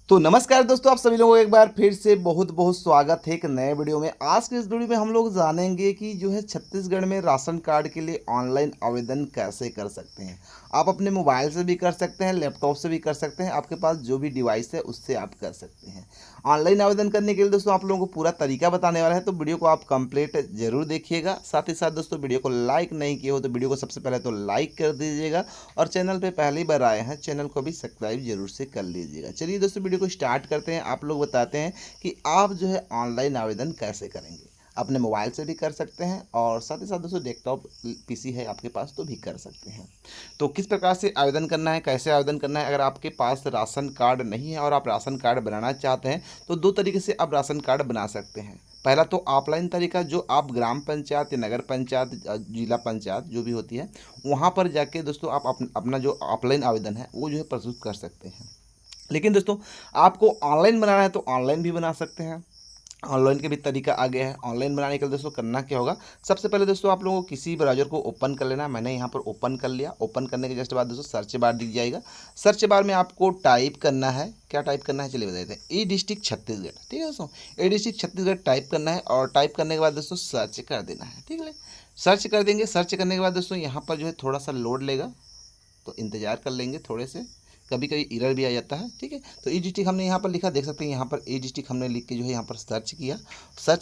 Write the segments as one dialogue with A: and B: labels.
A: तो नमस्कार दोस्तों, आप सभी लोगों को एक बार फिर से बहुत बहुत स्वागत है एक नए वीडियो में। आज के इस वीडियो में हम लोग जानेंगे कि जो है छत्तीसगढ़ में राशन कार्ड के लिए ऑनलाइन आवेदन कैसे कर सकते हैं। आप अपने मोबाइल से भी कर सकते हैं, लैपटॉप से भी कर सकते हैं, आपके पास जो भी डिवाइस है उससे आप कर सकते हैं। ऑनलाइन आवेदन करने के लिए दोस्तों आप लोगों को पूरा तरीका बताने वाला है, तो वीडियो को आप कंप्लीट जरूर देखिएगा। साथ ही साथ दोस्तों वीडियो को लाइक नहीं किए हो तो वीडियो को सबसे पहले तो लाइक कर दीजिएगा, और चैनल पे पहली बार आए हैं चैनल को भी सब्सक्राइब जरूर से कर लीजिएगा। चलिए दोस्तों वीडियो को स्टार्ट करते हैं। आप लोग बताते हैं कि आप जो है ऑनलाइन आवेदन कैसे करेंगे। अपने मोबाइल से भी कर सकते हैं, और साथ ही साथ दोस्तों डेस्कटॉप पीसी है आपके पास तो भी कर सकते हैं। तो किस प्रकार से आवेदन करना है, कैसे आवेदन करना है। अगर आपके पास राशन कार्ड नहीं है और आप राशन कार्ड बनाना चाहते हैं तो दो तरीके से आप राशन कार्ड बना सकते हैं। पहला तो ऑफलाइन तरीका, जो आप ग्राम पंचायत या नगर पंचायत, जिला पंचायत जो भी होती है वहाँ पर जाके दोस्तों आप अपना जो ऑफलाइन आवेदन है वो जो है प्रस्तुत कर सकते हैं। लेकिन दोस्तों आपको ऑनलाइन बनाना है तो ऑनलाइन भी बना सकते हैं। ऑनलाइन के भी तरीका आ गया है। ऑनलाइन बनाने के लिए दोस्तों करना क्या होगा, सबसे पहले दोस्तों आप लोगों को किसी ब्राउज़र को ओपन कर लेना है। मैंने यहाँ पर ओपन कर लिया। ओपन करने के जस्ट बाद दोस्तों सर्च बार दिख जाएगा। सर्च बार में आपको टाइप करना है, क्या टाइप करना है चलिए बता देते हैं, ई डिस्ट्रिक्ट छत्तीसगढ़। ठीक है दोस्तों, ई डिस्ट्रिक्ट छत्तीसगढ़ टाइप करना है, और टाइप करने के बाद दोस्तों सर्च कर देना है। ठीक है, सर्च कर देंगे। सर्च करने के बाद दोस्तों यहाँ पर जो है थोड़ा सा लोड लेगा, तो इंतज़ार कर लेंगे थोड़े से। कभी कभी एरर भी आ जाता है। ठीक है, तो ई डिस्ट्रिक्ट हमने यहाँ पर लिखा, देख सकते हैं यहाँ पर ई डिस्ट्रिक्ट हमने लिख के जो है यहाँ पर सर्च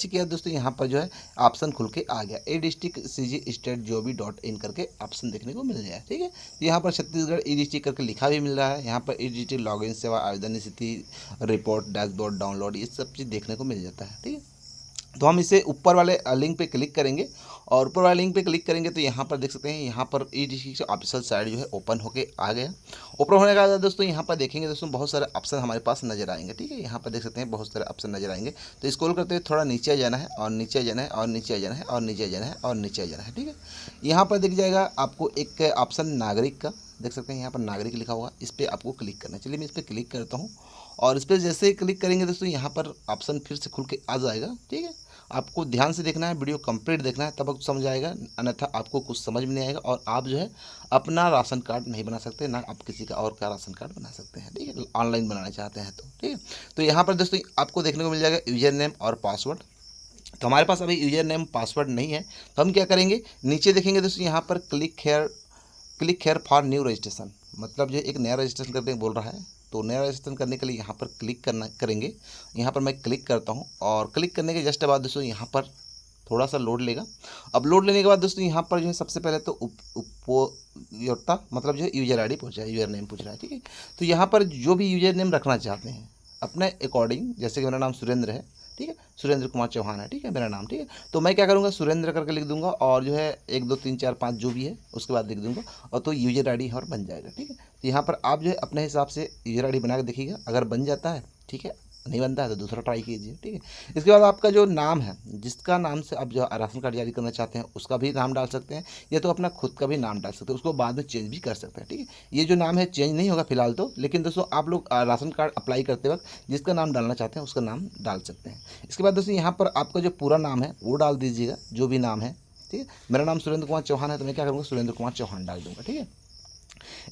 A: किया दोस्तों। यहाँ पर जो है ऑप्शन खुल के आ गया, ई डिस्ट्रिक्ट CG-state-gov.in करके ऑप्शन देखने को मिल जाए। ठीक है, तो यहाँ पर छत्तीसगढ़ ई डिस्ट्रिक्ट करके लिखा भी मिल रहा है। यहाँ पर ई डिस्ट्रिक्ट लॉगिन सेवा, आवेदन स्थिति, रिपोर्ट, डैशबोर्ड, डाउनलोड, ये सब चीज़ देखने को मिल जाता है। ठीक है, तो हम इसे ऊपर वाले लिंक पे क्लिक करेंगे, और ऊपर वाले लिंक पे क्लिक करेंगे तो यहाँ पर देख सकते हैं यहाँ पर ई डिस्ट्रिक्ट ऑफिशियल साइट जो है ओपन होके आ गया। ओपन होने के बाद दोस्तों यहाँ पर देखेंगे दोस्तों बहुत सारे ऑप्शन हमारे पास नजर आएंगे। ठीक है, यहाँ पर देख सकते हैं बहुत सारे ऑप्शन नजर आएंगे। तो स्क्रॉल करते हुए थोड़ा नीचे जाना है, और नीचे जाना है, और नीचे जाना है, और नीचे जाना है, और नीचे जाना है। ठीक है, यहाँ पर दिख जाएगा आपको एक ऑप्शन नागरिक का, देख सकते हैं यहाँ पर नागरिक लिखा हुआ, इस पर आपको क्लिक करना है। चलिए मैं इस पर क्लिक करता हूँ, और इस पर जैसे ही क्लिक करेंगे दोस्तों यहाँ पर ऑप्शन फिर से खुल के आ जाएगा। ठीक है, आपको ध्यान से देखना है, वीडियो कंप्लीट देखना है, तब आपको समझ आएगा, अन्यथा आपको कुछ समझ में नहीं आएगा और आप जो है अपना राशन कार्ड नहीं बना सकते, ना आप किसी का और का राशन कार्ड बना सकते हैं। ठीक है, ऑनलाइन बनाना चाहते हैं तो। ठीक है, तो यहाँ पर दोस्तों आपको देखने को मिल जाएगा यूजर नेम और पासवर्ड। तो हमारे पास अभी यूजर नेम पासवर्ड नहीं है, तो हम क्या करेंगे, नीचे देखेंगे दोस्तों यहाँ पर click here for new registration, मतलब जो एक नया रजिस्ट्रेशन करने बोल रहा है। तो नया रजिस्ट्रेशन करने के लिए यहाँ पर क्लिक करेंगे। यहाँ पर मैं क्लिक करता हूँ, और क्लिक करने के जस्ट बाद दोस्तों यहाँ पर थोड़ा सा लोड लेगा। अब लोड लेने के बाद दोस्तों यहाँ पर जो है सबसे पहले तो उपयोक्ता मतलब जो है यूजर आईडी पूछ रहा है, यूजर नेम पूछ रहा है। ठीक है, तो यहाँ पर जो भी यूजर नेम रखना चाहते हैं अपने अकॉर्डिंग, जैसे कि मेरा नाम सुरेंद्र है। ठीक है, सुरेंद्र कुमार चौहान है। ठीक है, मेरा नाम। ठीक है, तो मैं क्या करूँगा, सुरेंद्र करके लिख दूंगा, और जो है 1 2 3 4 5 जो भी है उसके बाद लिख दूंगा, और तो यूजर आईडी और बन जाएगा। ठीक है, तो यहाँ पर आप जो है अपने हिसाब से यूजर आईडी बना के देखिएगा, अगर बन जाता है ठीक है, नहीं बनता है तो दूसरा ट्राई कीजिए। ठीक है, इसके बाद आपका जो नाम है, जिसका नाम से आप जो राशन कार्ड जारी करना चाहते हैं उसका भी नाम डाल सकते हैं, या तो अपना खुद का भी नाम डाल सकते हैं, उसको बाद में चेंज भी कर सकते हैं। ठीक है, ये जो नाम है चेंज नहीं होगा फिलहाल तो, लेकिन दोस्तों आप लोग राशन कार्ड अप्लाई करते वक्त जिसका नाम डालना चाहते हैं उसका नाम डाल सकते हैं। इसके बाद दोस्तों यहाँ पर आपका जो पूरा नाम है वो डाल दीजिएगा, जो भी नाम है। ठीक है, मेरा नाम सुरेंद्र कुमार चौहान है, तो मैं क्या करूँगा, सुरेंद्र कुमार चौहान डाल दूँगा। ठीक है,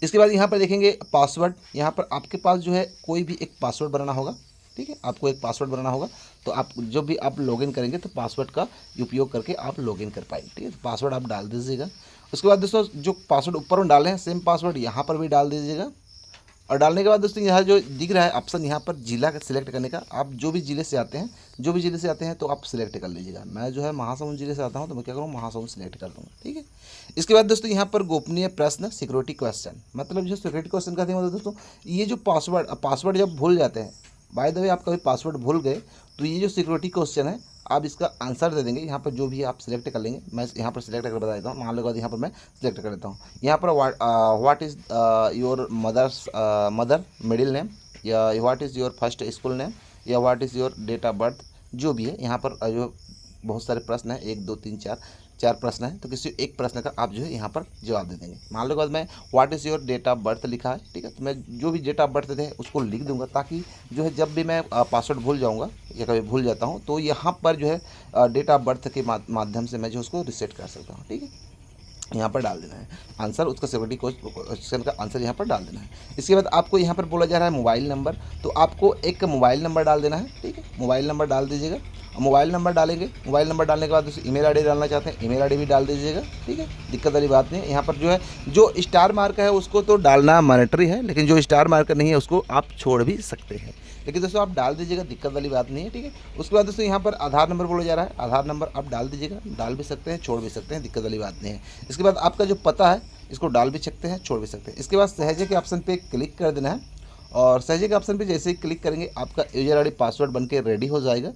A: इसके बाद यहाँ पर देखेंगे पासवर्ड। यहाँ पर आपके पास जो है कोई भी एक पासवर्ड बनाना होगा। ठीक है, आपको एक पासवर्ड बनाना होगा, तो आप जब भी आप लॉगिन करेंगे तो पासवर्ड का उपयोग करके आप लॉगिन कर पाएंगे। ठीक है, तो पासवर्ड आप डाल दीजिएगा। उसके बाद दोस्तों जो पासवर्ड ऊपर में डाले हैं सेम पासवर्ड यहाँ पर भी डाल दीजिएगा, और डालने के बाद दोस्तों यहाँ जो दिख रहा है ऑप्शन यहाँ पर जिला का सिलेक्ट करने का, आप जो भी जिले से आते हैं तो आप सिलेक्ट कर लीजिएगा। मैं जो है महासमुंद जिले से आता हूँ, तो मैं क्या करूँ, महासमुंद सिलेक्ट कर दूँगा। ठीक है, इसके बाद दोस्तों यहाँ पर गोपनीय प्रश्न, सिक्योरिटी क्वेश्चन, मतलब जो सिक्योरिटी क्वेश्चन का मतलब दोस्तों ये जो पासवर्ड जब भूल जाते हैं, बाय द वे आप कभी पासवर्ड भूल गए तो ये जो सिक्योरिटी क्वेश्चन है आप इसका आंसर दे देंगे। यहाँ पर जो भी आप सिलेक्ट कर लेंगे, मैं यहाँ पर सिलेक्ट करके बता देता हूँ। मान लो बाद यहाँ पर मैं सिलेक्ट कर देता हूँ, यहाँ पर what is your mother middle name, या what is your first school name, या what is your date of birth, जो भी है। यहाँ पर जो बहुत सारे प्रश्न हैं, 1 2 3 4 प्रश्न है, तो किसी एक प्रश्न का आप जो है यहाँ पर जवाब दे देंगे। मान लो बाद मैं what is your date of birth लिखा है। ठीक है, तो मैं जो भी डेट ऑफ बर्थ थे उसको लिख दूंगा, ताकि जो है जब भी मैं पासवर्ड भूल जाऊँगा या कभी भूल जाता हूँ तो यहाँ पर जो है डेट ऑफ बर्थ के माध्यम से मैं जो उसको रिसेट कर सकता हूँ। ठीक है, यहाँ पर डाल देना है आंसर, उसका 70 क्वेश्चन का आंसर यहाँ पर डाल देना है। इसके बाद आपको यहाँ पर बोला जा रहा है मोबाइल नंबर, तो आपको एक मोबाइल नंबर डाल देना है, ठीक है, मोबाइल नंबर डाल दीजिएगा। मोबाइल नंबर डालेंगे, मोबाइल नंबर डालने के बाद उसे ईमेल आईडी डालना चाहते हैं, ईमेल आईडी भी डाल दीजिएगा, ठीक है, दिक्कत वाली बात नहीं है। यहाँ पर जो है जो स्टार मार्क है उसको तो डालना मैंडेटरी है, लेकिन जो स्टार मार्क नहीं है उसको आप छोड़ भी सकते हैं, लेकिन दोस्तों आप डाल दीजिएगा, दिक्कत वाली बात नहीं है, ठीक है। उसके बाद दोस्तों यहाँ पर आधार नंबर बोला जा रहा है, आधार नंबर आप डाल दीजिएगा, डाल भी सकते हैं, छोड़ भी सकते हैं, दिक्कत वाली बात नहीं है। इसके बाद आपका जो पता है इसको डाल भी सकते हैं, छोड़ भी सकते हैं। इसके बाद सहजे के ऑप्शन पे क्लिक कर देना है, और सहजे के ऑप्शन पे जैसे ही क्लिक करेंगे आपका यूजर आईडी पासवर्ड बन के रेडी हो जाएगा।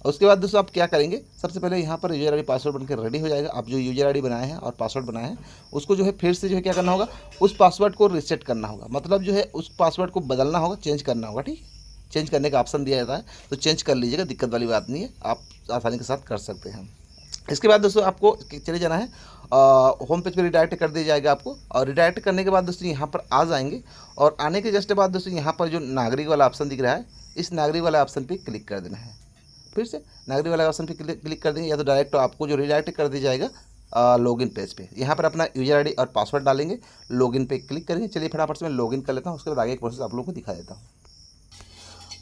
A: उसके बाद दोस्तों आप क्या करेंगे, सबसे पहले यहाँ पर यूजर आईडी पासवर्ड बनकर रेडी हो जाएगा। आप जो यूजर आईडी बनाए हैं और पासवर्ड बनाए हैं उसको जो है फिर से जो है क्या करना होगा, उस पासवर्ड को रीसेट करना होगा, मतलब जो है उस पासवर्ड को बदलना होगा, चेंज करना होगा, ठीक है। चेंज करने का ऑप्शन दिया जाता है तो चेंज कर लीजिएगा, दिक्कत वाली बात नहीं है, आप आसानी के साथ कर सकते हैं। इसके बाद दोस्तों आपको चले जाना है होम पेज पर, रिडायरेक्ट कर दिया जाएगा आपको, और रिडायरेक्ट करने के बाद दोस्तों यहाँ पर आ जाएंगे, और आने के जस्ट बाद दोस्तों यहाँ पर जो नागरिक वाला ऑप्शन दिख रहा है, इस नागरिक वाला ऑप्शन पर क्लिक कर देना है। फिर से नागरिक वाला ऑप्शन पे क्लिक कर देंगे, या तो डायरेक्ट आपको जो रिडायरेक्ट कर दिया जाएगा लॉगिन पेज पे। यहाँ पर अपना यूजर आईडी और पासवर्ड डालेंगे, लॉगिन पे क्लिक करेंगे। चलिए फटाफट से मैं लॉगिन कर लेता हूँ, उसके बाद आगे प्रोसेस आप लोगों को दिखा देता हूँ।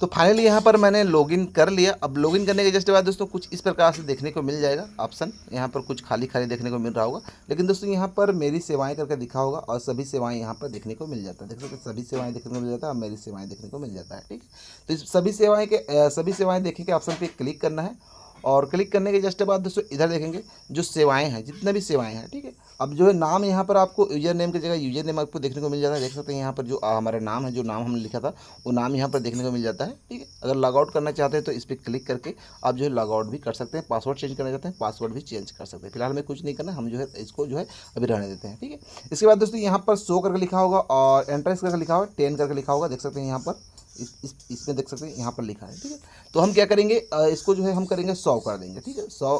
A: तो फाइनली यहाँ पर मैंने लॉगिन कर लिया। अब लॉगिन करने के जस्ट बाद दोस्तों कुछ इस प्रकार से देखने को मिल जाएगा ऑप्शन, यहाँ पर कुछ खाली खाली देखने को मिल रहा होगा, लेकिन दोस्तों यहाँ पर मेरी सेवाएं करके दिखा होगा, और सभी सेवाएं यहाँ पर देखने को मिल जाता है। देख सकते हैं सभी सेवाएं देखने को मिल जाता है, और मेरी सेवाएं देखने को मिल जाता है, ठीक है। तो इस सभी सेवाएं देखने के ऑप्शन पर क्लिक करना है, और क्लिक करने के जस्ट बाद दोस्तों इधर देखेंगे जो सेवाएं हैं, जितने भी सेवाएं हैं, ठीक है। अब जो है नाम यहाँ पर आपको यूजर नेम की जगह यूजर नेम आपको देखने को मिल जाता है। देख सकते हैं यहाँ पर जो हमारा नाम है, जो नाम हमने लिखा था वो नाम यहाँ पर देखने को मिल जाता है, ठीक है। अगर लॉग आउट करना चाहते हैं तो इस पर क्लिक करके आप जो है लॉग आउट भी कर सकते हैं। पासवर्ड चेंज करना चाहते हैं पासवर्ड भी चेंज कर सकते हैं। फिलहाल हमें कुछ नहीं करना, हम जो है इसको जो है अभी रहने देते हैं, ठीक है। इसके बाद दोस्तों यहाँ पर शो करके लिखा होगा, और एंट्रेंस करके लिखा होगा, 10 करके लिखा होगा, देख सकते हैं यहाँ पर इसमें देख सकते हैं यहाँ पर लिखा है, ठीक है। तो हम क्या करेंगे, इसको जो है हम करेंगे 100 कर देंगे, ठीक है। 100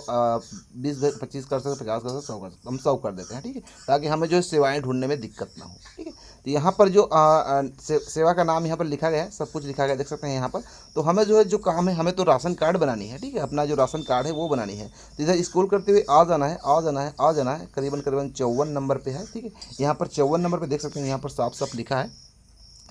A: 20 25 कर सकते, 50 कर सकते, 100 कर सकते, हम 100 कर देते हैं, ठीक है, ताकि हमें जो है सेवाएं ढूंढने में दिक्कत ना हो, ठीक है। तो यहाँ पर जो सेवा का नाम यहाँ पर लिखा गया है, सब कुछ लिखा गया देख सकते हैं यहाँ पर। तो हमें जो है जो काम है, हमें तो राशन कार्ड बनानी है, ठीक है, अपना जो राशन कार्ड है वो बनानी है। तो इधर स्क्रॉल करते हुए आ जाना है, आ जाना है, आ जाना है, करीबन 54 नंबर पे है, ठीक है। यहाँ पर 54 नंबर पे देख सकते हैं, यहाँ पर साफ साफ लिखा है,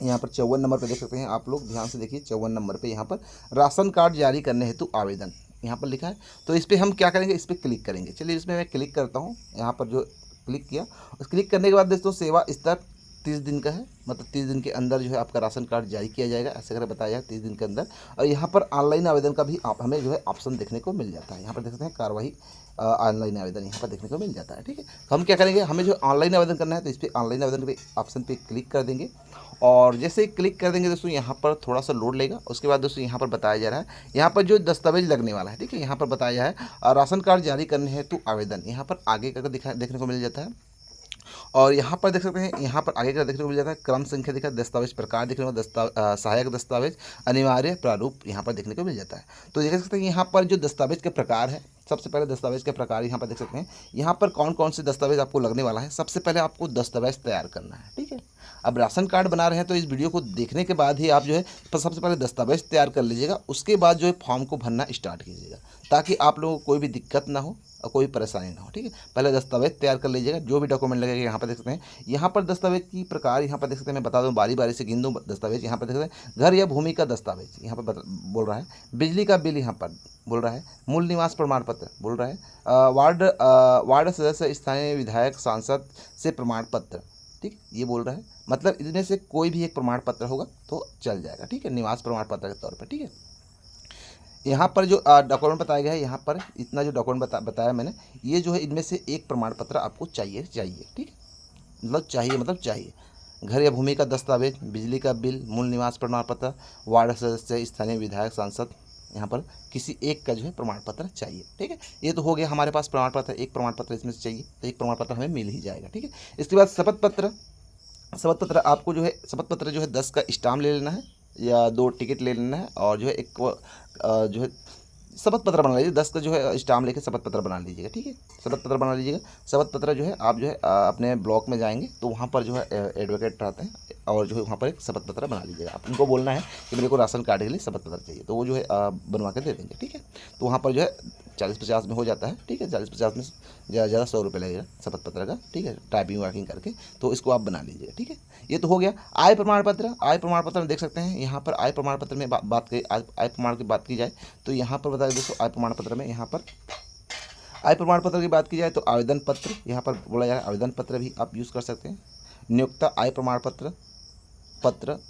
A: यहाँ पर 54 नंबर पे देख सकते हैं आप लोग, ध्यान से देखिए 54 नंबर पे यहाँ पर राशन कार्ड जारी करने हेतु आवेदन यहाँ पर लिखा है। तो इस पर हम क्या करेंगे, इस पर क्लिक करेंगे। चलिए इसमें मैं क्लिक करता हूँ, यहाँ पर जो क्लिक किया, उस क्लिक करने के बाद दोस्तों सेवा स्तर 30 दिन का है, मतलब 30 दिन के अंदर जो है आपका राशन कार्ड जारी किया जाएगा, ऐसे कर बताया है 30 दिन के अंदर। और यहाँ पर ऑनलाइन आवेदन का भी हमें जो है ऑप्शन देखने को मिल जाता है। यहाँ पर देख सकते हैं कार्यवाही ऑनलाइन आवेदन यहाँ पर देखने को मिल जाता है, ठीक है। तो हम क्या करेंगे, हमें जो ऑनलाइन आवेदन करना है तो इस पर ऑनलाइन आवेदन के ऑप्शन पे क्लिक कर देंगे, और जैसे ही क्लिक कर देंगे दोस्तों यहाँ पर थोड़ा सा लोड लेगा। उसके बाद दोस्तों यहाँ पर बताया जा रहा है, यहाँ पर जो दस्तावेज लगने वाला है, ठीक है, यहाँ पर बताया है राशन कार्ड जारी करने हेतु आवेदन, यहाँ पर आगे का देखने को मिल जाता है। और यहाँ पर देख सकते हैं, यहाँ पर आगे का देखने को मिल जाता है, क्रम संख्या दिखा, दस्तावेज प्रकार देखने को, सहायक दस्तावेज, अनिवार्य प्रारूप यहाँ पर देखने को मिल जाता है। तो देख सकते हैं यहाँ पर जो दस्तावेज के प्रकार है, सबसे पहले दस्तावेज के प्रकार यहाँ पर देख सकते हैं, यहाँ पर कौन कौन से दस्तावेज आपको लगने वाला है। सबसे पहले आपको दस्तावेज तैयार करना है, ठीक है। अब राशन कार्ड बना रहे हैं तो इस वीडियो को देखने के बाद ही आप जो है सबसे पहले दस्तावेज तैयार कर लीजिएगा, उसके बाद जो है फॉर्म को भरना स्टार्ट कीजिएगा, ताकि आप लोगों को कोई भी दिक्कत ना हो और कोई परेशानी ना हो, ठीक है। पहले दस्तावेज तैयार कर लीजिएगा, जो भी डॉक्यूमेंट लगेगा यहाँ पर देख सकते हैं। यहाँ पर दस्तावेज की प्रकार यहाँ पर देख सकते हैं, मैं बता दूँ बारी बारी से गिन दूँ दस्तावेज। यहाँ पर देख सकते हैं घर या भूमि का दस्तावेज यहाँ पर बोल रहा है, बिजली का बिल यहाँ पर बोल रहा है, मूल निवास प्रमाण पत्र बोल रहा है, वार्ड सदस्य, स्थानीय विधायक, सांसद से प्रमाण पत्र, ठीक, ये बोल रहा है। मतलब इनमें से कोई भी एक प्रमाण पत्र होगा तो चल जाएगा, ठीक है, निवास प्रमाण पत्र के तौर पर, ठीक है। यहाँ पर जो डॉक्यूमेंट बताया गया है, यहाँ पर इतना जो डॉक्यूमेंट बताया मैंने, ये जो है इनमें से एक प्रमाण पत्र आपको चाहिए, ठीक है, मतलब चाहिए। घर या भूमि का दस्तावेज, बिजली का बिल, मूल निवास प्रमाण पत्र, वार्ड सदस्य, स्थानीय विधायक, सांसद, यहाँ पर किसी एक का जो है प्रमाण पत्र चाहिए, ठीक है। ये तो हो गया हमारे पास प्रमाण पत्र, एक प्रमाण पत्र इसमें से चाहिए, तो एक प्रमाण पत्र हमें मिल ही जाएगा, ठीक है। इसके बाद शपथ पत्र आपको जो है शपथ पत्र जो है 10 का स्टाम्प ले लेना है, या 2 टिकट ले लेना है, और जो है एक जो है शपथ पत्र बना लीजिए, 10 का जो है स्टाम्प लेके शपथ पत्र बना लीजिएगा, ठीक है। शपथ पत्र बना लीजिएगा। शपथ पत्र जो है आप जो है अपने ब्लॉक में जाएंगे तो वहाँ पर जो है एडवोकेट रहते हैं, और जो है वहाँ पर एक शपथ पत्र बना लीजिएगा। आप उनको बोलना है कि मेरे को राशन कार्ड के लिए शपथ पत्र चाहिए, तो वो जो है बनवा के दे देंगे, ठीक है। तो वहाँ पर जो है 40-50 में हो जाता है, ठीक है। 40-50 में ज़्यादा 100 रुपये लगेगा शपथ पत्र का, ठीक है, टाइपिंग वाइपिंग करके। तो इसको आप बना लीजिएगा, ठीक है। ये तो हो गया। आय प्रमाण पत्र, आय प्रमाण पत्र में देख सकते हैं यहाँ पर आय प्रमाण पत्र में बात की, आय प्रमाण की बात की जाए तो यहाँ पर बताइए दोस्तों, आय प्रमाण पत्र में यहाँ पर आय प्रमाण पत्र की बात की जाए तो आवेदन पत्र यहाँ पर बोला जा रहा है, आवेदन पत्र भी आप यूज़ कर सकते हैं। नियोक्ता आय प्रमाण पत्र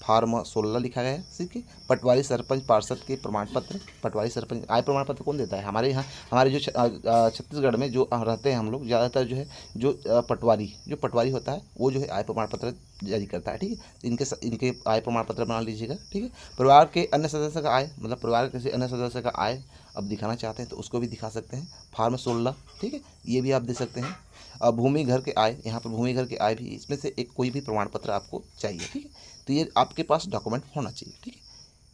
A: फार्म 16 लिखा गया है, ठीक है। पटवारी सरपंच पार्षद के प्रमाण पत्र, पटवारी सरपंच आय प्रमाण पत्र कौन देता है? हमारे यहाँ, हमारे जो छत्तीसगढ़ में जो रहते हैं हम लोग, ज़्यादातर जो है जो पटवारी होता है वो जो है आय प्रमाण पत्र जारी करता है, ठीक है। इनके आय प्रमाण पत्र बना लीजिएगा, ठीक है। परिवार के अन्य सदस्य का आय, मतलब परिवार के किसी अन्य सदस्य का आय अब दिखाना चाहते हैं तो उसको भी दिखा सकते हैं, फार्म 16, ठीक है, ये भी आप दे सकते हैं। अब भूमि घर के आय, यहाँ पर भूमि घर के आय भी, इसमें से एक कोई भी प्रमाण पत्र आपको चाहिए, ठीक है। तो ये आपके पास डॉक्यूमेंट होना चाहिए, ठीक है।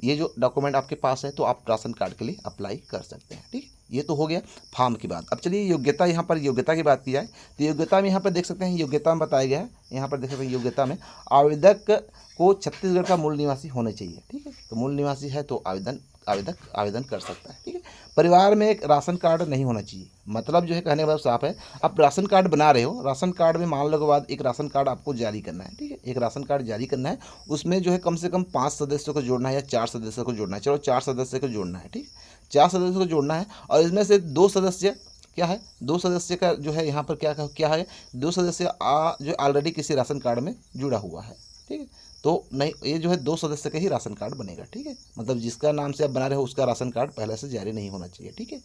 A: ये जो डॉक्यूमेंट आपके पास है तो आप राशन कार्ड के लिए अप्लाई कर सकते हैं, ठीक है। ये तो हो गया फॉर्म की बात। अब चलिए योग्यता, यहाँ पर योग्यता की बात की जाए तो योग्यता में यहाँ पर देख सकते हैं, योग्यता में बताया गया है, यहाँ पर देख सकते हैं योग्यता में आवेदक को छत्तीसगढ़ का मूल निवासी होना चाहिए, ठीक है। तो मूल निवासी है तो आवेदक आवेदन कर सकता है, ठीक है। परिवार में एक राशन कार्ड नहीं होना चाहिए, मतलब जो है कहने का मतलब साफ है, आप राशन कार्ड बना रहे हो, राशन कार्ड में मान लो के बाद एक राशन कार्ड आपको जारी करना है, ठीक है। एक राशन कार्ड जारी करना है, उसमें जो है कम से कम 5 सदस्यों को जोड़ना है या 4 सदस्यों को जोड़ना है, चलो 4 सदस्य को जोड़ना है, ठीक, 4 सदस्यों को जोड़ना है। और इसमें से 2 सदस्य क्या है, 2 सदस्य का जो है यहाँ पर क्या है, 2 सदस्य जो ऑलरेडी किसी राशन कार्ड में जुड़ा हुआ है, ठीक है। तो नहीं, ये जो है 2 सदस्य का ही राशन कार्ड बनेगा, ठीक है। मतलब जिसका नाम से आप बना रहे हो उसका राशन कार्ड पहले से जारी नहीं होना चाहिए, ठीक है।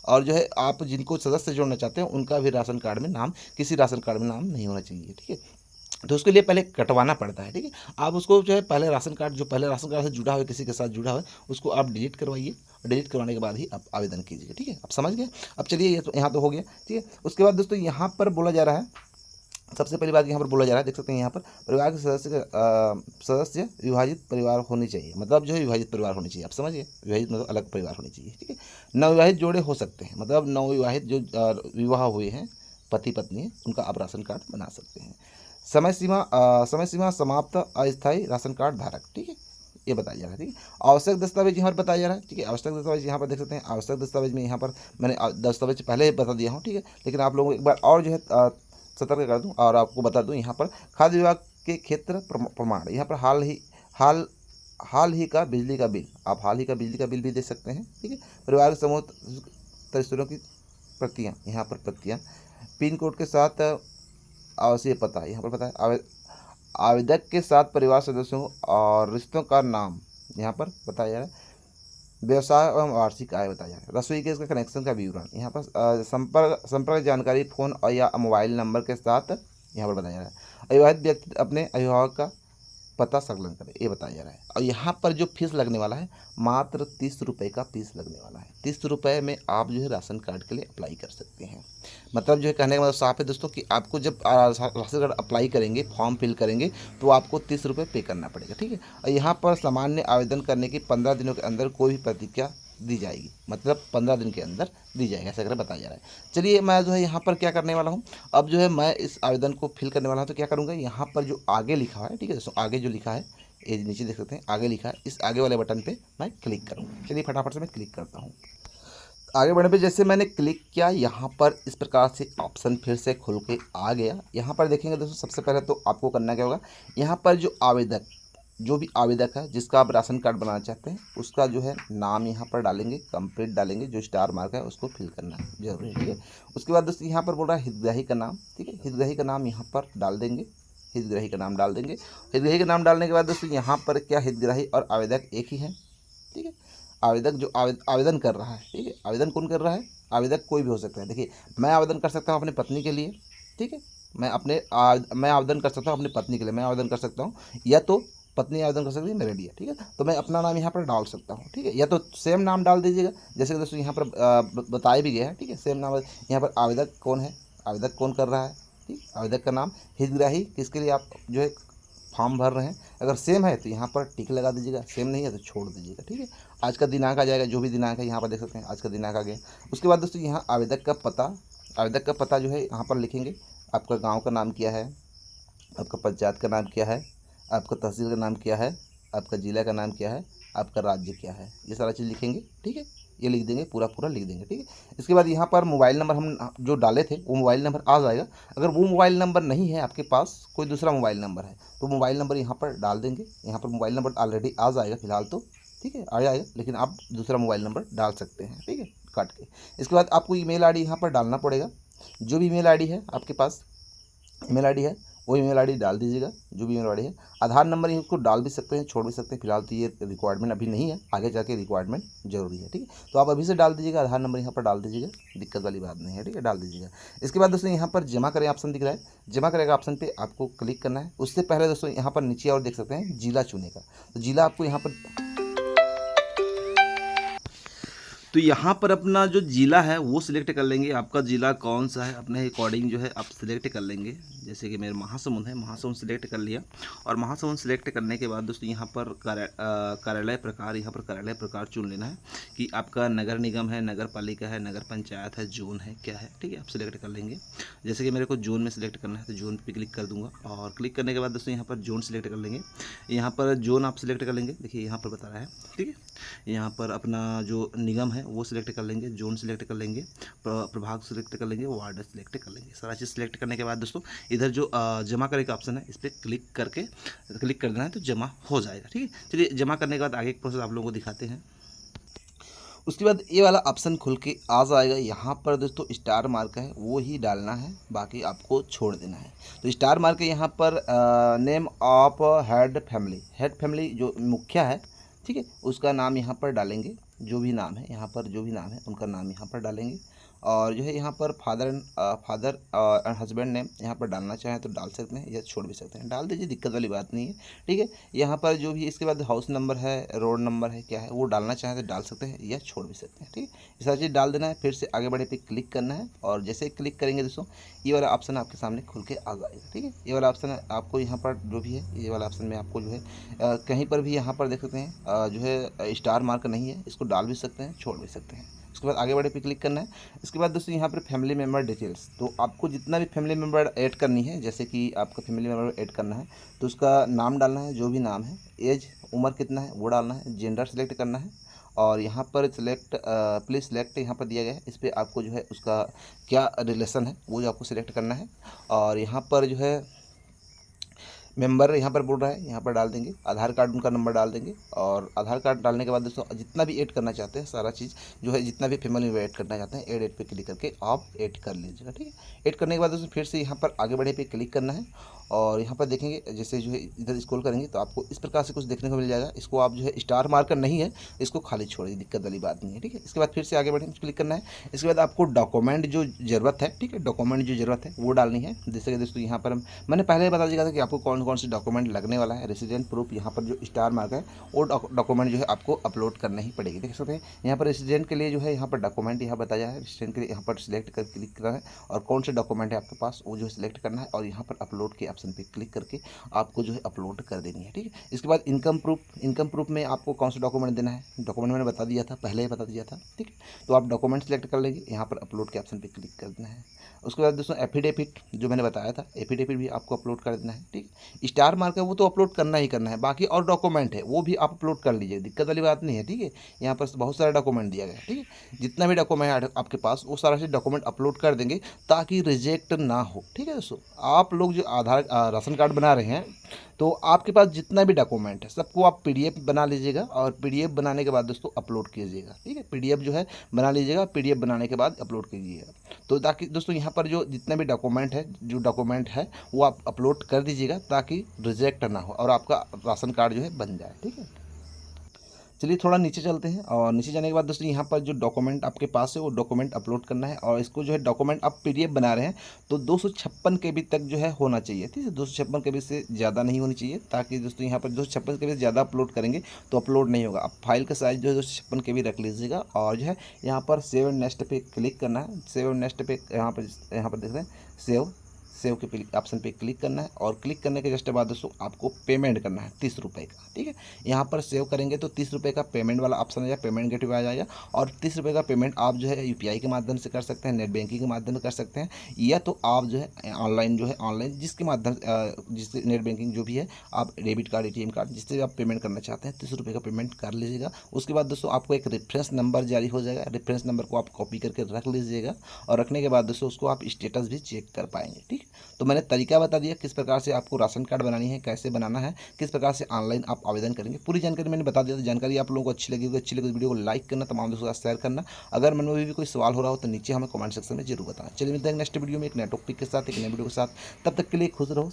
A: और जो है आप जिनको सदस्य जोड़ना चाहते हैं उनका भी राशन कार्ड में नाम, किसी राशन कार्ड में नाम नहीं होना चाहिए, ठीक है। तो उसके लिए पहले कटवाना पड़ता है, ठीक है। आप उसको जो है पहले राशन कार्ड, जो पहले राशन कार्ड से जुड़ा हुआ किसी के साथ जुड़ा हुआ है उसको आप डिलीट करवाइए, डिलीट करवाने के बाद ही आप आवेदन कीजिए, ठीक है। आप समझ गए। अब चलिए ये तो यहाँ तो हो गया, ठीक है। उसके बाद दोस्तों यहाँ पर बोला जा रहा है, सबसे पहली बात यहाँ पर बोला जा रहा है, देख सकते हैं यहाँ पर परिवार के सदस्य विभाजित परिवार होने चाहिए, मतलब जो है विभाजित परिवार होनी चाहिए, आप समझिए, विभाजित मतलब अलग परिवार होनी चाहिए, ठीक है। नवविवाहित जोड़े हो सकते हैं, मतलब नवविवाहित जो विवाह हुए हैं, पति पत्नी है, उनका आप राशन कार्ड बना सकते हैं। समय सीमा समाप्त अस्थायी राशन कार्ड धारक, ठीक है, ये बताया जा रहा है, ठीक है। आवश्यक दस्तावेज यहाँ पर बताया जा रहा है, ठीक है। आवश्यक दस्तावेज यहाँ पर देख सकते हैं, आवश्यक दस्तावेज में यहाँ पर मैंने दस्तावेज पहले ही बता दिया हूँ, ठीक है। लेकिन आप लोगों को एक बार और जो है सतर्क कर दूं और आपको बता दूं, यहाँ पर खाद्य विभाग के क्षेत्र प्रमाण, यहाँ पर हाल ही का बिजली का बिल, आप हाल ही का बिजली का बिल भी दे सकते हैं, ठीक है। परिवार के समूह सदस्यों की प्रतियाँ, यहाँ पर प्रतियाँ, पिन कोड के साथ आवासीय पता, यहाँ पर पता है, आवेदक के साथ परिवार सदस्यों और रिश्तों का नाम यहाँ पर बताया जा रहा है, व्यवसाय एवं वार्षिक आय बताया जाए, रसोई गैस का कनेक्शन का विवरण, यहाँ पर संपर्क जानकारी फ़ोन और या मोबाइल नंबर के साथ यहाँ पर बताया जा रहा है। अविवाहित व्यक्ति अपने अभिभावक का पता संलग्न करें, ये बताया जा रहा है। और यहाँ पर जो फीस लगने वाला है, मात्र 30 रुपये का फीस लगने वाला है। 30 रुपये में आप जो है राशन कार्ड के लिए अप्लाई कर सकते हैं। मतलब जो है कहने का मतलब साफ है दोस्तों कि आपको जब राशन कार्ड अप्लाई करेंगे, फॉर्म फिल करेंगे तो आपको 30 रुपये पे करना पड़ेगा, ठीक है। और यहाँ पर सामान्य आवेदन करने की 15 दिनों के अंदर कोई भी प्रतिक्रिया दी जाएगी, मतलब 15 दिन के अंदर दी जाएगी, ऐसा कर बताया जा रहा है। चलिए मैं जो है यहाँ पर क्या करने वाला हूँ, अब जो है मैं इस आवेदन को फिल करने वाला हूँ। तो क्या करूँगा, यहाँ पर जो आगे लिखा है, ठीक है दोस्तों, आगे जो लिखा है, ये नीचे देख सकते हैं आगे लिखा है, इस आगे वाले बटन पे मैं क्लिक करूँगा। चलिए फटाफट से मैं क्लिक करता हूँ। आगे बढ़ने पे जैसे मैंने क्लिक किया, यहाँ पर इस प्रकार से ऑप्शन फिर से खुल के आ गया। यहाँ पर देखेंगे दोस्तों, सबसे पहले तो आपको करना क्या होगा, यहाँ पर जो भी आवेदक है जिसका आप राशन कार्ड बनाना चाहते हैं उसका जो है नाम यहाँ पर डालेंगे, कंप्लीट डालेंगे, जो स्टार मार्क है उसको फिल करना जरूरी है, ठीक है। उसके बाद दोस्तों यहाँ पर बोल रहा है हितग्राही का नाम, ठीक है, हितग्राही का नाम यहाँ पर डाल देंगे, हितग्राही का नाम डाल देंगे। हितग्राही का नाम डालने के बाद दोस्तों यहाँ पर क्या हितग्राही और आवेदक एक ही है, ठीक है। आवेदक जो आवेदन कर रहा है, ठीक है, आवेदन कौन कर रहा है, आवेदक कोई भी हो सकता है। देखिए मैं आवेदन कर सकता हूँ अपनी पत्नी के लिए, ठीक है, मैं आवेदन कर सकता हूँ अपनी पत्नी के लिए, मैं आवेदन कर सकता हूँ, या तो पत्नी आवेदन कर सकती है मेरे लिए, ठीक है। तो मैं अपना नाम यहाँ पर डाल सकता हूँ, ठीक है, या तो सेम नाम डाल दीजिएगा जैसे कि दोस्तों यहाँ पर बताया भी गया है, ठीक है। सेम नाम यहाँ पर आवेदक कौन है, आवेदक कौन कर रहा है, ठीक, आवेदक का नाम, हितग्राही किसके लिए आप जो है फॉर्म भर रहे हैं, अगर सेम है तो यहाँ पर टिक लगा दीजिएगा, सेम नहीं है तो छोड़ दीजिएगा, ठीक है। आज का दिनांक आ जाएगा, जो भी दिनांक है यहाँ पर देख सकते हैं आज का दिनांक आ गया। उसके बाद दोस्तों यहाँ आवेदक का पता जो है यहाँ पर लिखेंगे, आपका गाँव का नाम क्या है, आपका पंचायत का नाम क्या है, आपका तहसील का नाम क्या है, आपका ज़िला का नाम क्या है, आपका राज्य क्या है, ये सारा चीज़ लिखेंगे, ठीक है। ये लिख देंगे, पूरा पूरा लिख देंगे, ठीक है। इसके बाद यहाँ पर मोबाइल नंबर हम जो डाले थे वो मोबाइल नंबर आ जाएगा। अगर वो मोबाइल नंबर नहीं है आपके पास, कोई दूसरा मोबाइल नंबर है, तो मोबाइल नंबर यहाँ पर डाल देंगे। यहाँ पर मोबाइल नंबर ऑलरेडी आ जाएगा फिलहाल तो, ठीक है, आ जाएगा, लेकिन आप दूसरा मोबाइल नंबर डाल सकते हैं, ठीक है, काट के। इसके बाद आपको ईमेल आईडी यहाँ पर डालना पड़ेगा। जो भी ईमेल आईडी है आपके पास, ईमेल आईडी है वो ईमेल आईडी डाल दीजिएगा, जो भी ईमेल आईडी है। आधार नंबर उसको डाल भी सकते हैं, छोड़ भी सकते हैं, फिलहाल तो ये रिक्वायरमेंट अभी नहीं है, आगे जाके रिक्वायरमेंट जरूरी है, ठीक है। तो आप अभी से डाल दीजिएगा, आधार नंबर यहाँ पर डाल दीजिएगा, दिक्कत वाली बात नहीं है, ठीक है, डाल दीजिएगा। इसके बाद दोस्तों यहाँ पर जमा करें ऑप्शन दिख रहा है, जमा करेगा ऑप्शन पे आपको क्लिक करना है। उससे पहले दोस्तों यहाँ पर नीचे और देख सकते हैं जिला चुने का, तो जिला आपको यहाँ पर, तो यहाँ पर अपना जो ज़िला है वो सिलेक्ट कर लेंगे। आपका ज़िला कौन सा है अपने अकॉर्डिंग जो है आप सिलेक्ट कर लेंगे। जैसे कि मेरे महासमुंद है, महासमुंद सिलेक्ट कर लिया। और महासमुंद सिलेक्ट करने के बाद दोस्तों यहाँ पर कार्यालय प्रकार, यहाँ पर कार्यालय प्रकार चुन लेना है कि आपका नगर निगम है, नगर पालिका है, नगर पंचायत है, जोन है, क्या है, ठीक है, आप सिलेक्ट कर लेंगे। जैसे कि मेरे को जोन में सिलेक्ट करना है तो जोन पे क्लिक कर दूंगा। और क्लिक करने के बाद दोस्तों यहाँ पर जोन सिलेक्ट कर लेंगे। यहाँ पर जोन आप सिलेक्ट कर लेंगे, देखिए यहाँ पर बता रहा है, ठीक है। यहाँ पर अपना जो निगम है वो सिलेक्ट कर लेंगे, जोन सिलेक्ट कर लेंगे, प्रभाग सिलेक्ट कर लेंगे, वार्ड सिलेक्ट कर लेंगे। सारा चीज़ सिलेक्ट करने के बाद दोस्तों इधर जो जमा करे का ऑप्शन है इस पर क्लिक कर देना है तो जमा हो जाएगा, ठीक है। चलिए जमा करने के बाद आगे एक प्रोसेस आप लोगों को दिखाते हैं। उसके बाद ये वाला ऑप्शन खुल के आ जाएगा। यहाँ पर दोस्तों स्टार मार्क है वो ही डालना है, बाकी आपको छोड़ देना है। तो स्टार मार्क है यहाँ पर नेम ऑफ हेड फैमिली जो मुखिया है, ठीक है, उसका नाम यहाँ पर डालेंगे। जो भी नाम है यहाँ पर, जो भी नाम है उनका नाम यहाँ पर डालेंगे। और जो है यहाँ पर फादर एंड हस्बैंड नेम यहाँ पर डालना चाहें तो डाल सकते हैं या छोड़ भी सकते हैं, डाल दीजिए, दिक्कत वाली बात नहीं है, ठीक है। यहाँ पर जो भी इसके बाद हाउस नंबर है, रोड नंबर है, क्या है, वो डालना चाहें तो डाल सकते हैं या छोड़ भी सकते हैं, ठीक है। ये सारी चीज़ डाल देना है, फिर से आगे बढ़े पे क्लिक करना है। और जैसे क्लिक करेंगे दोस्तों ये वाला ऑप्शन आपके सामने खुल के आ जाएगा, ठीक है। ये वाला ऑप्शन आपको यहाँ पर जो भी है, ये वाला ऑप्शन में आपको जो है कहीं पर भी यहाँ पर देख सकते हैं जो है स्टार मार्क नहीं है, इसको डाल भी सकते हैं, छोड़ भी सकते हैं। उसके बाद आगे बढ़े पे क्लिक करना है। इसके बाद दोस्तों यहाँ पर फैमिली मेम्बर डिटेल्स, तो आपको जितना भी फैमिली मेम्बर ऐड करनी है, जैसे कि आपका फैमिली मेम्बर ऐड करना है तो उसका नाम डालना है, जो भी नाम है, एज उम्र कितना है वो डालना है, जेंडर सेलेक्ट करना है। और यहाँ पर सिलेक्ट प्लीज़ सिलेक्ट यहाँ पर दिया गया है, इस पर आपको जो है उसका क्या रिलेशन है वो जो आपको सिलेक्ट करना है। और यहाँ पर जो है मेंबर यहाँ पर बोल रहा है, यहाँ पर डाल देंगे, आधार कार्ड उनका नंबर डाल देंगे। और आधार कार्ड डालने के बाद दोस्तों जितना भी ऐड करना चाहते हैं सारा चीज़ जो है, जितना भी फैमिली में ऐड करना चाहते हैं ऐड पे क्लिक करके आप ऐड कर लीजिएगा, ठीक है। ऐड करने के बाद दोस्तों फिर से यहाँ पर आगे बढ़े पे क्लिक करना है। और यहाँ पर देखेंगे जैसे जो है इधर स्क्रॉल करेंगे तो आपको इस प्रकार से कुछ देखने को मिल जाएगा। इसको आप जो है स्टार मार्कर नहीं है, इसको खाली छोड़िए, दिक्कत वाली बात नहीं है, ठीक है। इसके बाद फिर से आगे बढ़े क्लिक करना है। इसके बाद आपको डॉक्यूमेंट जो ज़रूरत है, ठीक है, डॉक्यूमेंट जो ज़रूरत है वो डालनी है। जैसे कि दोस्तों यहाँ पर मैंने पहले ही बता दिया था कि आपको कौन कौन से डॉक्यूमेंट लगने वाला है। रेसिडेंट प्रूफ यहाँ पर जो स्टार मार्क है वो डॉक्यूमेंट जो है आपको अपलोड करना ही पड़ेगी, देख सकते हैं। यहाँ पर रेसिडेंट के लिए जो है यहाँ पर डॉक्यूमेंट यहाँ बताया है, रेसिडेंट के लिए यहाँ पर सिलेक्ट कर क्लिक करना है और कौन से डॉक्यूमेंट है आपके पास वो जो है सिलेक्ट करना है और यहाँ पर अपलोड के ऑप्शन पर क्लिक करके आपको जो है अपलोड कर देनी है, ठीक है। इसके बाद इनकम प्रूफ में आपको कौन सा डॉक्यूमेंट देना है, डॉक्यूमेंट मैंने बता दिया था, पहले ही बता दिया था, ठीक है। तो आप डॉक्यूमेंट सेलेक्ट कर लेंगे, यहाँ पर अपलोड के ऑप्शन पे क्लिक कर देना है। उसके बाद दोस्तों एफिडेविट जो मैंने बताया था, एफिडेविट भी आपको अपलोड कर देना है, ठीक है। स्टार मार्क है वो तो अपलोड करना ही करना है, बाकी और डॉक्यूमेंट है वो भी आप अपलोड कर लीजिए, दिक्कत वाली बात नहीं है, ठीक है। यहाँ पर बहुत सारा डॉक्यूमेंट दिया गया है, ठीक है। जितना भी डॉक्यूमेंट है आपके पास वो सारा चीज़ डॉक्यूमेंट अपलोड कर देंगे ताकि रिजेक्ट ना हो, ठीक है दोस्तों। आप लोग जो राशन कार्ड बना रहे हैं तो आपके पास जितना भी डॉक्यूमेंट है सबको आप पीडीएफ बना लीजिएगा और पीडीएफ बनाने के बाद दोस्तों अपलोड कीजिएगा, ठीक है। पीडीएफ जो है बना लीजिएगा, पीडीएफ बनाने के बाद अपलोड कीजिएगा। तो ताकि दोस्तों यहाँ पर जो जितना भी डॉक्यूमेंट है वो आप अपलोड कर दीजिएगा ताकि रिजेक्ट ना हो और आपका राशन कार्ड जो है बन जाए, ठीक है। चलिए थोड़ा नीचे चलते हैं और नीचे जाने के बाद दोस्तों यहाँ पर जो डॉक्यूमेंट आपके पास है वो डॉक्यूमेंट अपलोड करना है। और इसको जो है डॉक्यूमेंट आप पीडीएफ बना रहे हैं तो 256 KB तक जो है होना चाहिए, ठीक है। 256 KB से ज़्यादा नहीं होनी चाहिए, ताकि दोस्तों यहाँ पर 256 KB से ज़्यादा अपलोड करेंगे तो अपलोड नहीं होगा। आप फाइल का साइज जो है 256 KB रख लीजिएगा और जो है यहाँ पर सेव एंड नेक्स्ट पे क्लिक करना है। सेव एंड नेक्स्ट पे यहाँ पर देख रहे हैं सेव के ऑप्शन पे क्लिक करना है और क्लिक करने के जस्ट बाद दोस्तों आपको पेमेंट करना है 30 रुपये का। ठीक है, यहाँ पर सेव करेंगे तो 30 रुपये का पेमेंट वाला ऑप्शन आ जाएगा, पेमेंट गेटवे आ जाएगा और 30 रुपये का पेमेंट आप जो है यूपीआई के माध्यम से कर सकते हैं, नेट बैंकिंग के माध्यम से कर सकते हैं, या तो आप जो है ऑनलाइन जिसके माध्यम जिससे नेट बैंकिंग जो भी है, आप डेबिट कार्ड, एटीएम कार्ड, जिससे आप पेमेंट करना चाहते हैं 30 रुपये का पेमेंट कर लीजिएगा। उसके बाद दोस्तों आपको एक रेफरेंस नंबर जारी हो जाएगा, रेफरेंस नंबर को आप कॉपी करके रख लीजिएगा और रखने के बाद दोस्तों उसको आप स्टेटस भी चेक कर पाएंगे। ठीक, तो मैंने तरीका बता दिया किस प्रकार से आपको राशन कार्ड बनानी है, कैसे बनाना है, किस प्रकार से ऑनलाइन आप आवेदन करेंगे, पूरी जानकारी मैंने बता दिया। तो जानकारी आप लोगों को अच्छी लगी वीडियो को लाइक करना, तमाम दोस्तों के साथ शेयर करना। अगर मन में भी कोई सवाल हो रहा हो तो नीचे हमें कमेंट सेक्शन में जरूर बताना। चलिए मिलते हैं नेक्स्ट वीडियो में एक नए टॉपिक के साथ, एक नए वीडियो के साथ। तब तक के लिए खुश रहो।